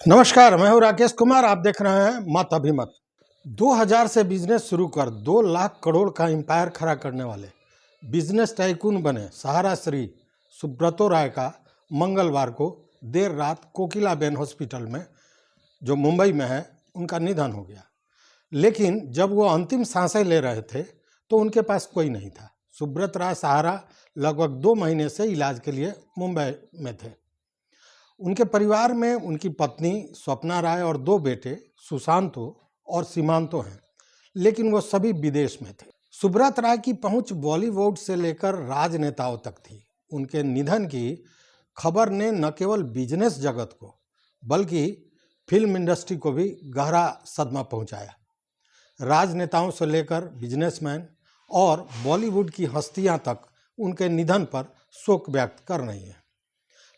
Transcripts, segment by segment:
नमस्कार, मैं हूं राकेश कुमार। आप देख रहे हैं मत अभिमत। 2000 से बिजनेस शुरू कर 2 लाख करोड़ का एम्पायर खड़ा करने वाले बिजनेस टाइकून बने सहारा श्री सुब्रतो राय का मंगलवार को देर रात कोकिलाबेन हॉस्पिटल में, जो मुंबई में है, उनका निधन हो गया। लेकिन जब वो अंतिम सांसें ले रहे थे तो उनके पास कोई नहीं था। सुब्रत राय सहारा लगभग 2 महीने से इलाज के लिए मुंबई में थे। उनके परिवार में उनकी पत्नी स्वप्ना राय और 2 बेटे सुशांतो और सीमांतो हैं, लेकिन वो सभी विदेश में थे। सुब्रत राय की पहुंच बॉलीवुड से लेकर राजनेताओं तक थी। उनके निधन की खबर ने न केवल बिजनेस जगत को बल्कि फिल्म इंडस्ट्री को भी गहरा सदमा पहुंचाया। राजनेताओं से लेकर बिजनेसमैन और बॉलीवुड की हस्तियां तक उनके निधन पर शोक व्यक्त कर रही हैं।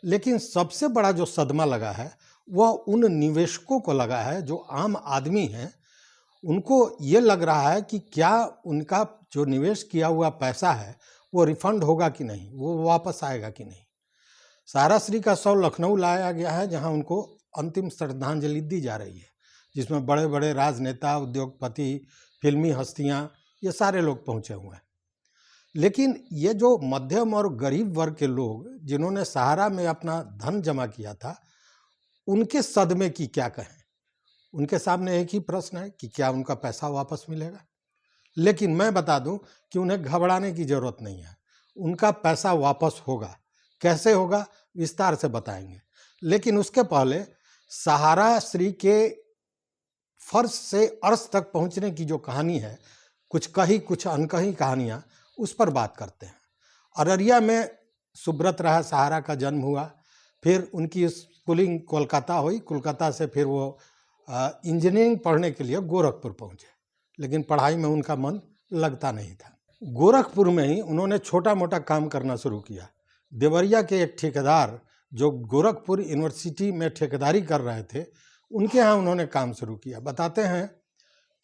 लेकिन सबसे बड़ा जो सदमा लगा है वह उन निवेशकों को लगा है जो आम आदमी हैं। उनको ये लग रहा है कि क्या उनका जो निवेश किया हुआ पैसा है वो रिफंड होगा कि नहीं, वो वापस आएगा कि नहीं। सहारा श्री का शव लखनऊ लाया गया है, जहां उनको अंतिम श्रद्धांजलि दी जा रही है, जिसमें बड़े बड़े राजनेता, उद्योगपति, फिल्मी हस्तियां, ये सारे लोग पहुंचे हुए हैं। लेकिन ये जो मध्यम और गरीब वर्ग के लोग जिन्होंने सहारा में अपना धन जमा किया था, उनके सदमे की क्या कहें। उनके सामने एक ही प्रश्न है कि क्या उनका पैसा वापस मिलेगा। लेकिन मैं बता दूं कि उन्हें घबराने की जरूरत नहीं है। उनका पैसा वापस होगा। कैसे होगा, विस्तार से बताएंगे। लेकिन उसके पहले सहारा श्री के फर्श से अर्श तक पहुंचने की जो कहानी है, कुछ कही कुछ अनकही कहानियां, उस पर बात करते हैं। अररिया में सुब्रत राय सहारा का जन्म हुआ, फिर उनकी स्कूलिंग कोलकाता हुई। कोलकाता से फिर वो इंजीनियरिंग पढ़ने के लिए गोरखपुर पहुंचे, लेकिन पढ़ाई में उनका मन लगता नहीं था। गोरखपुर में ही उन्होंने छोटा मोटा काम करना शुरू किया। देवरिया के एक ठेकेदार जो गोरखपुर यूनिवर्सिटी में ठेकेदारी कर रहे थे, उनके यहाँ उन्होंने काम शुरू किया। बताते हैं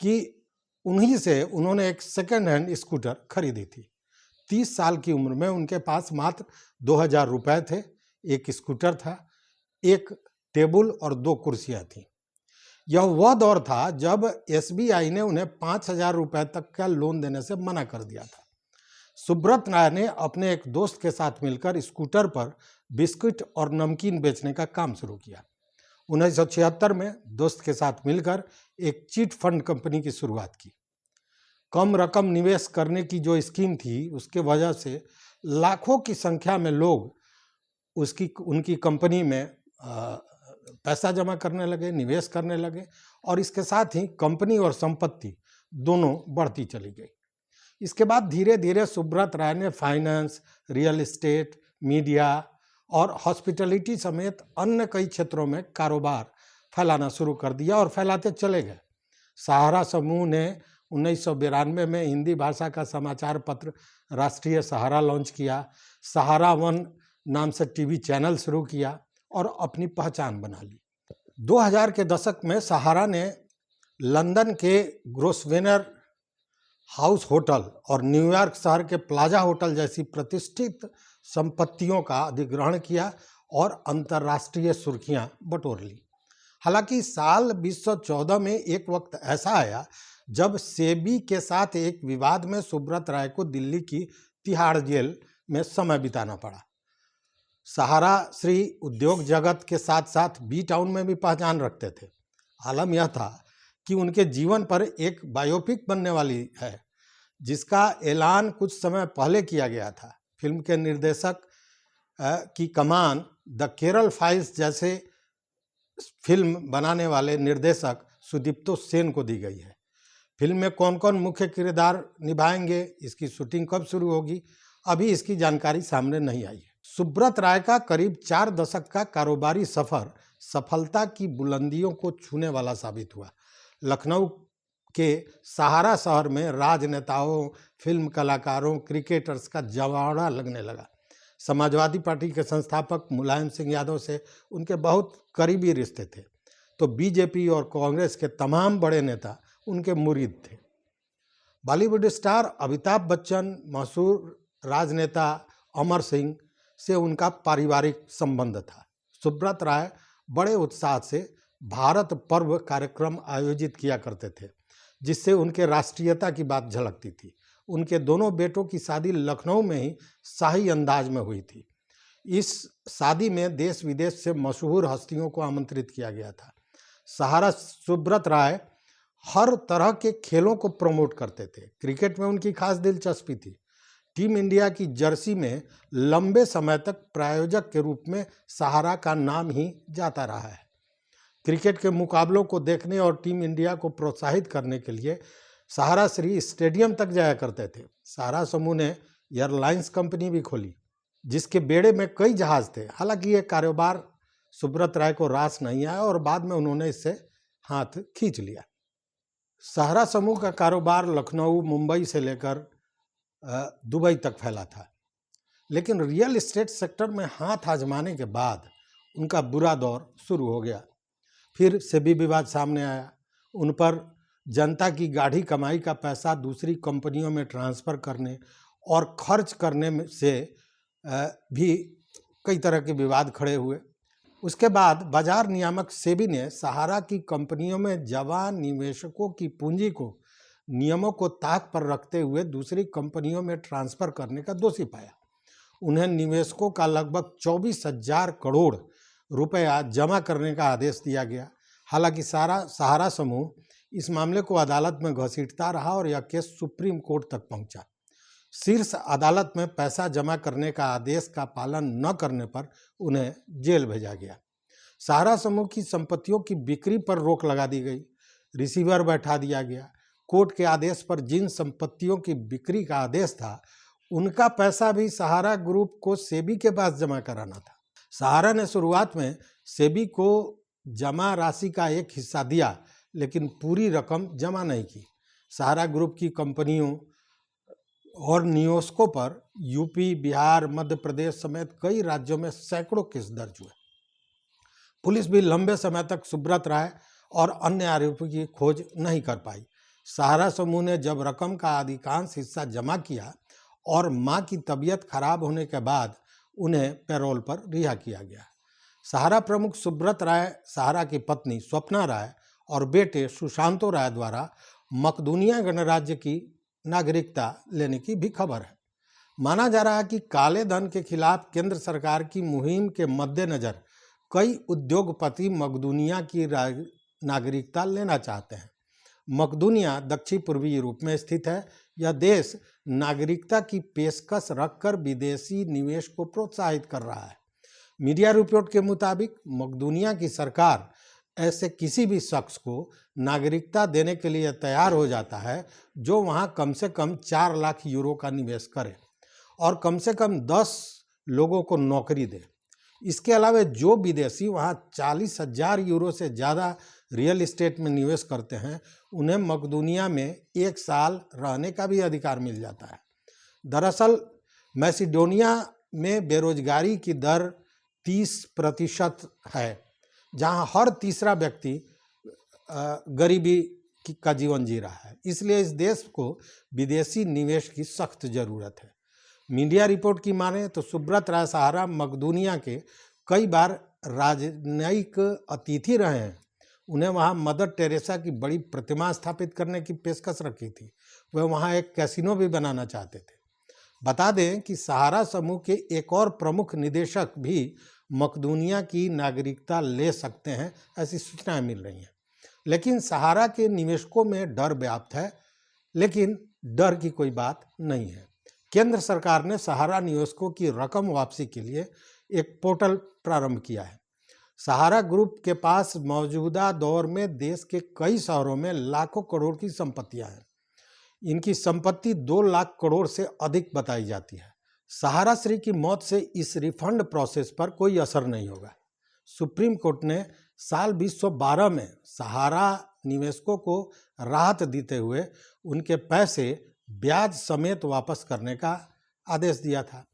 कि उन्हीं से उन्होंने एक सेकेंड हैंड स्कूटर खरीदी थी। 30 साल की उम्र में उनके पास मात्र 2000 रुपये थे। एक स्कूटर था, एक टेबल और 2 कुर्सियां थीं। यह वह दौर था जब एसबीआई ने उन्हें 5000 रुपये तक का लोन देने से मना कर दिया था। सुब्रत राय ने अपने एक दोस्त के साथ मिलकर स्कूटर पर बिस्किट और नमकीन बेचने का काम शुरू किया। 1976 में दोस्त के साथ मिलकर एक चिट फंड कंपनी की शुरुआत की। कम रकम निवेश करने की जो स्कीम थी, उसके वजह से लाखों की संख्या में लोग उनकी कंपनी में पैसा जमा करने लगे, निवेश करने लगे, और इसके साथ ही कंपनी और संपत्ति दोनों बढ़ती चली गई। इसके बाद धीरे धीरे सुब्रत राय ने फाइनेंस, रियल एस्टेट, मीडिया और हॉस्पिटैलिटी समेत अन्य कई क्षेत्रों में कारोबार फैलाना शुरू कर दिया और फैलाते चले गए। सहारा समूह ने 1992 में हिंदी भाषा का समाचार पत्र राष्ट्रीय सहारा लॉन्च किया। सहारा वन नाम से टीवी चैनल शुरू किया और अपनी पहचान बना ली। 2000 के दशक में सहारा ने लंदन के ग्रोसवेनर हाउस होटल और न्यूयॉर्क शहर के प्लाजा होटल जैसी प्रतिष्ठित संपत्तियों का अधिग्रहण किया और अंतर्राष्ट्रीय सुर्खियां बटोर ली। हालांकि साल 2014 में एक वक्त ऐसा आया जब सेबी के साथ एक विवाद में सुब्रत राय को दिल्ली की तिहाड़ जेल में समय बिताना पड़ा। सहारा श्री उद्योग जगत के साथ साथ बी टाउन में भी पहचान रखते थे। आलम यह था कि उनके जीवन पर एक बायोपिक बनने वाली है, जिसका ऐलान कुछ समय पहले किया गया था। फिल्म के निर्देशक की कमान द केरल फाइल्स जैसे फिल्म बनाने वाले निर्देशक सुदीप्तो सेन को दी गई है। फिल्म में कौन कौन मुख्य किरदार निभाएंगे, इसकी शूटिंग कब शुरू होगी, अभी इसकी जानकारी सामने नहीं आई है। सुब्रत राय का करीब 4 दशक का कारोबारी सफर सफलता की बुलंदियों को छूने वाला साबित हुआ। लखनऊ के सहारा शहर में राजनेताओं, फिल्म कलाकारों, क्रिकेटर्स का जमावड़ा लगने लगा। समाजवादी पार्टी के संस्थापक मुलायम सिंह यादव से उनके बहुत करीबी रिश्ते थे, तो बीजेपी और कांग्रेस के तमाम बड़े नेता उनके मुरीद थे। बॉलीवुड स्टार अमिताभ बच्चन, मशहूर राजनेता अमर सिंह से उनका पारिवारिक संबंध था। सुब्रत राय बड़े उत्साह से भारत पर्व कार्यक्रम आयोजित किया करते थे, जिससे उनके राष्ट्रीयता की बात झलकती थी। उनके दोनों बेटों की शादी लखनऊ में ही शाही अंदाज में हुई थी। इस शादी में देश विदेश से मशहूर हस्तियों को आमंत्रित किया गया था। सहारा सुब्रत राय हर तरह के खेलों को प्रमोट करते थे। क्रिकेट में उनकी खास दिलचस्पी थी। टीम इंडिया की जर्सी में लंबे समय तक प्रायोजक के रूप में सहारा का नाम ही जाता रहा है। क्रिकेट के मुकाबलों को देखने और टीम इंडिया को प्रोत्साहित करने के लिए सहारा श्री स्टेडियम तक जाया करते थे। सहारा समूह ने एयरलाइंस कंपनी भी खोली, जिसके बेड़े में कई जहाज थे। हालांकि ये कारोबार सुब्रत राय को रास नहीं आया और बाद में उन्होंने इससे हाथ खींच लिया। सहारा समूह का कारोबार लखनऊ, मुंबई से लेकर दुबई तक फैला था, लेकिन रियल एस्टेट सेक्टर में हाथ आजमाने के बाद उनका बुरा दौर शुरू हो गया। फिर सेबी विवाद सामने आया। उन पर जनता की गाढ़ी कमाई का पैसा दूसरी कंपनियों में ट्रांसफ़र करने और खर्च करने में से भी कई तरह के विवाद खड़े हुए। उसके बाद बाजार नियामक सेबी ने सहारा की कंपनियों में जवान निवेशकों की पूंजी को नियमों को ताक पर रखते हुए दूसरी कंपनियों में ट्रांसफ़र करने का दोषी पाया। उन्हें निवेशकों का लगभग 24,000 करोड़ रुपया जमा करने का आदेश दिया गया। हालांकि सहारा समूह इस मामले को अदालत में घसीटता रहा और यह केस सुप्रीम कोर्ट तक पहुंचा। शीर्ष अदालत में पैसा जमा करने का आदेश का पालन न करने पर उन्हें जेल भेजा गया। सहारा समूह की संपत्तियों की बिक्री पर रोक लगा दी गई। रिसीवर बैठा दिया गया। कोर्ट के आदेश पर जिन संपत्तियों की बिक्री का आदेश था, उनका पैसा भी सहारा ग्रुप को सेबी के पास जमा कराना था। सहारा ने शुरुआत में सेबी को जमा राशि का एक हिस्सा दिया, लेकिन पूरी रकम जमा नहीं की। सहारा ग्रुप की कंपनियों और निवेशकों पर यूपी, बिहार, मध्य प्रदेश समेत कई राज्यों में सैकड़ों केस दर्ज हुए। पुलिस भी लंबे समय तक सुब्रत राय और अन्य आरोपियों की खोज नहीं कर पाई। सहारा समूह ने जब रकम का अधिकांश हिस्सा जमा किया और मां की तबीयत खराब होने के बाद उन्हें पैरोल पर रिहा किया गया। सहारा प्रमुख सुब्रत राय, सहारा की पत्नी स्वप्ना राय और बेटे सुशांतो राय द्वारा मकदूनिया गणराज्य की नागरिकता लेने की भी खबर है। माना जा रहा है कि काले धन के खिलाफ केंद्र सरकार की मुहिम के मद्देनजर कई उद्योगपति मकदूनिया की नागरिकता लेना चाहते हैं। मकदूनिया दक्षिण पूर्वी यूरोप में स्थित है। यह देश नागरिकता की पेशकश रखकर विदेशी निवेश को प्रोत्साहित कर रहा है। मीडिया रिपोर्ट के मुताबिक मकदूनिया की सरकार ऐसे किसी भी शख्स को नागरिकता देने के लिए तैयार हो जाता है जो वहां कम से कम 4 लाख यूरो का निवेश करे और कम से कम 10 लोगों को नौकरी दे। इसके अलावा जो विदेशी वहां 40,000 यूरो से ज़्यादा रियल एस्टेट में निवेश करते हैं, उन्हें मकदूनिया में 1 साल रहने का भी अधिकार मिल जाता है। दरअसल मैसिडोनिया में बेरोजगारी की दर 30% है, जहां हर तीसरा व्यक्ति गरीबी का जीवन जी रहा है। इसलिए इस देश को विदेशी निवेश की सख्त ज़रूरत है। मीडिया रिपोर्ट की माने तो सुब्रत राय सहारा मकदूनिया के कई बार राजनयिक अतिथि रहे हैं। उन्हें वहां मदर टेरेसा की बड़ी प्रतिमा स्थापित करने की पेशकश रखी थी। वह वहां एक कैसीनो भी बनाना चाहते थे। बता दें कि सहारा समूह के एक और प्रमुख निदेशक भी मकदूनिया की नागरिकता ले सकते हैं, ऐसी सूचनाएं मिल रही हैं। लेकिन सहारा के निवेशकों में डर व्याप्त है, लेकिन डर की कोई बात नहीं है। केंद्र सरकार ने सहारा निवेशकों की रकम वापसी के लिए एक पोर्टल प्रारंभ किया है। सहारा ग्रुप के पास मौजूदा दौर में देश के कई शहरों में लाखों करोड़ की संपत्तियां हैं। इनकी संपत्ति 2 लाख करोड़ से अधिक बताई जाती है। सहारा श्री की मौत से इस रिफंड प्रोसेस पर कोई असर नहीं होगा। सुप्रीम कोर्ट ने साल 2012 में सहारा निवेशकों को राहत देते हुए उनके पैसे ब्याज समेत वापस करने का आदेश दिया था।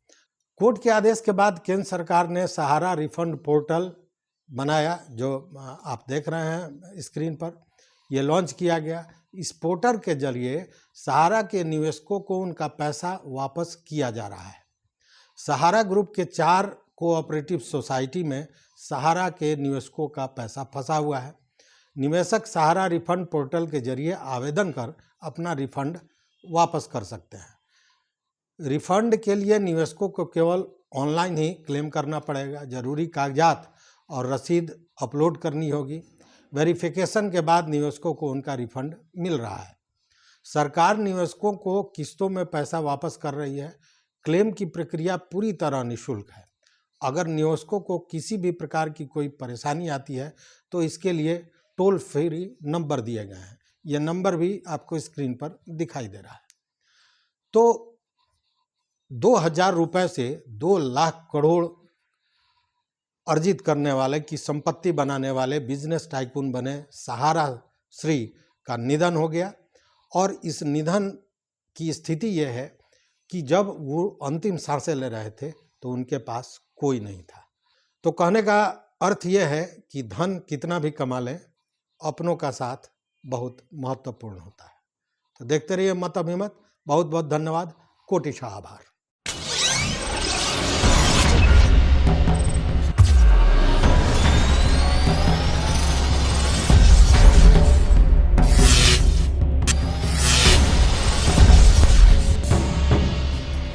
कोर्ट के आदेश के बाद केंद्र सरकार ने सहारा रिफंड पोर्टल बनाया, जो आप देख रहे हैं स्क्रीन पर। यह लॉन्च किया गया। इस पोर्टल के जरिए सहारा के निवेशकों को उनका पैसा वापस किया जा रहा है। सहारा ग्रुप के 4 कोऑपरेटिव सोसाइटी में सहारा के निवेशकों का पैसा फंसा हुआ है। निवेशक सहारा रिफंड पोर्टल के जरिए आवेदन कर अपना रिफंड वापस कर सकते हैं। रिफंड के लिए निवेशकों को केवल ऑनलाइन ही क्लेम करना पड़ेगा। जरूरी कागजात और रसीद अपलोड करनी होगी। वेरिफिकेशन के बाद निवेशकों को उनका रिफंड मिल रहा है। सरकार निवेशकों को किस्तों में पैसा वापस कर रही है। क्लेम की प्रक्रिया पूरी तरह निःशुल्क है। अगर निवेशकों को किसी भी प्रकार की कोई परेशानी आती है तो इसके लिए टोल फ्री नंबर दिए गए हैं। यह नंबर भी आपको स्क्रीन पर दिखाई दे रहा है। तो 2000 रुपये से 2 लाख करोड़ अर्जित करने वाले की संपत्ति बनाने वाले बिजनेस टाइकून बने सहारा श्री का निधन हो गया। और इस निधन की स्थिति यह है कि जब वो अंतिम सांसें ले रहे थे तो उनके पास कोई नहीं था। तो कहने का अर्थ यह है कि धन कितना भी कमा लें, अपनों का साथ बहुत महत्वपूर्ण होता है। तो देखते रहिए मत अभिमत। बहुत बहुत धन्यवाद। कोटिशा आभार।